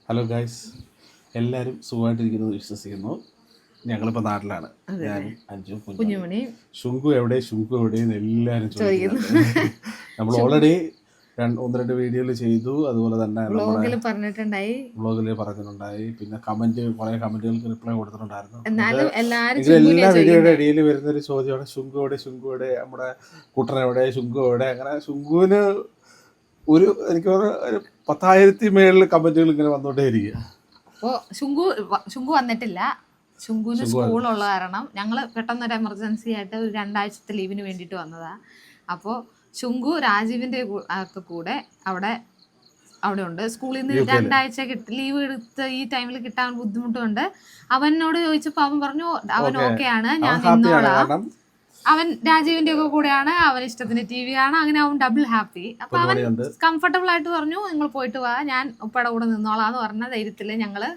Hello guys, എല്ലാവരും സുഖമായിട്ടിരിക്കുന്നത് വിശ്വസിക്കുന്നു. ഞങ്ങളിപ്പോൾ നാട്ടിലാണ്. ഞാനും അഞ്ചും കുഞ്ഞുമണി. ശുങ്കു എവിടെ എന്ന് എല്ലാവരും ചോദിക്കുന്നുണ്ട്. നമ്മൾ ഓൾറെഡി ഒന്ന് രണ്ട് വീഡിയോയിൽ ചെയ്തു. അതുപോലെ തന്നെ വ്ളോഗിൽ പറഞ്ഞിട്ടുണ്ടായി. പിന്നെ കുറേ കമന്റുകൾക്ക് റിപ്ലൈ കൊടുത്തിട്ടുണ്ടായിരുന്നു. എല്ലാ വീഡിയോയുടെ ഇടയിൽ വരുന്നൊരു ചോദ്യമാണ് ശുങ്കു എവിടെ, നമ്മുടെ കുട്ടനെവിടെ, ശുങ്കു എവിടെ. അങ്ങനെ ശുങ്കുവിന് എനിക്ക് ഒരു 10,000 മേളിൽ കമന്റുകൾ ഇങ്ങനെ വന്നോണ്ടേ ഇരിക്കുക. അപ്പോൾ ശുങ്കു വന്നിട്ടില്ല. ശുങ്കുവിന് സ്കൂളുള്ള കാരണം ഞങ്ങൾ പെട്ടെന്നൊരു എമർജൻസി ആയിട്ട് ഒരു 2 ആഴ്ചത്തെ ലീവിന് വേണ്ടിയിട്ട് വന്നതാണ്. അപ്പോൾ ശുങ്കു രാജീവിൻ്റെ കൂടെ അവിടെ ഉണ്ട്. സ്കൂളിൽ നിന്ന് 2 ആഴ്ച ലീവ് എടുത്ത് ഈ ടൈമിൽ കിട്ടാൻ ബുദ്ധിമുട്ടുണ്ട്. അവനോട് ചോദിച്ചപ്പോൾ അവൻ പറഞ്ഞു അവൻ ഓക്കെയാണ്, ഞാൻ നിന്നോളാം. അവൻ രാജീവിന്റെ ഒക്കെ കൂടെയാണ്, അവൻ ഇഷ്ടത്തിന് TV ആണ്. അങ്ങനെ അവൻ ഡബിൾ ഹാപ്പി. അപ്പൊ അവൻ കംഫർട്ടബിൾ ആയിട്ട് പറഞ്ഞു നിങ്ങൾ പോയിട്ട് വാ, ഞാൻ ഉപ്പയുടെ കൂടെ നിന്നോളാന്ന് പറഞ്ഞ ധൈര്യത്തില് ഞങ്ങള്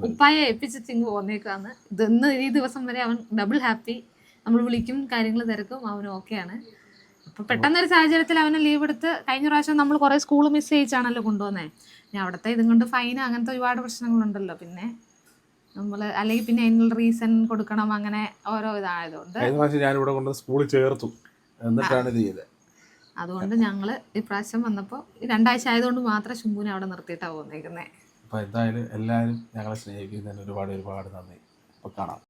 ഉപ്പായെ ഏൽപ്പിച്ചിട്ട് ഇങ്ങ് പോന്നേക്കാന്ന്. ഈ ദിവസം വരെ അവൻ ഡബിൾ ഹാപ്പി. നമ്മൾ വിളിക്കും, കാര്യങ്ങൾ തിരക്കും, അവൻ ഓക്കെയാണ്. അപ്പൊ പെട്ടെന്നൊരു സാഹചര്യത്തിൽ അവന് ലീവ് എടുത്ത് കഴിഞ്ഞ പ്രാവശ്യം നമ്മൾ കുറെ സ്കൂൾ മിസ് ചെയ്യിച്ചാണല്ലോ കൊണ്ടുവന്നേ. ഞാൻ അവിടുത്തെ ഇതും കൊണ്ട് ഫൈൻ അങ്ങനത്തെ ഒരുപാട് പ്രശ്നങ്ങളുണ്ടല്ലോ. പിന്നെ നമ്മൾ അല്ലെങ്കിൽ പിന്നെ അതിനുള്ള റീസൺ കൊടുക്കണം, അങ്ങനെ ഓരോ ഇതായതുകൊണ്ട് ഞാനിവിടെ കൊണ്ട് സ്കൂളിൽ ചേർത്തു. എന്നിട്ടാണ് ഇത് ചെയ്തത്. അതുകൊണ്ട് ഞങ്ങൾ ഇപ്രാവശ്യം വന്നപ്പോൾ 2 ആഴ്ച ആയതുകൊണ്ട് മാത്രം ശുംഭുവിനെ അവിടെ നിർത്തിയിട്ടാണ് പോന്നേക്കുന്നത്. അപ്പോൾ എന്തായാലും എല്ലാവരും ഞങ്ങളെ സ്നേഹിക്കുന്നതിന് ഒരുപാട് നന്ദി. അപ്പോൾ കാണാം.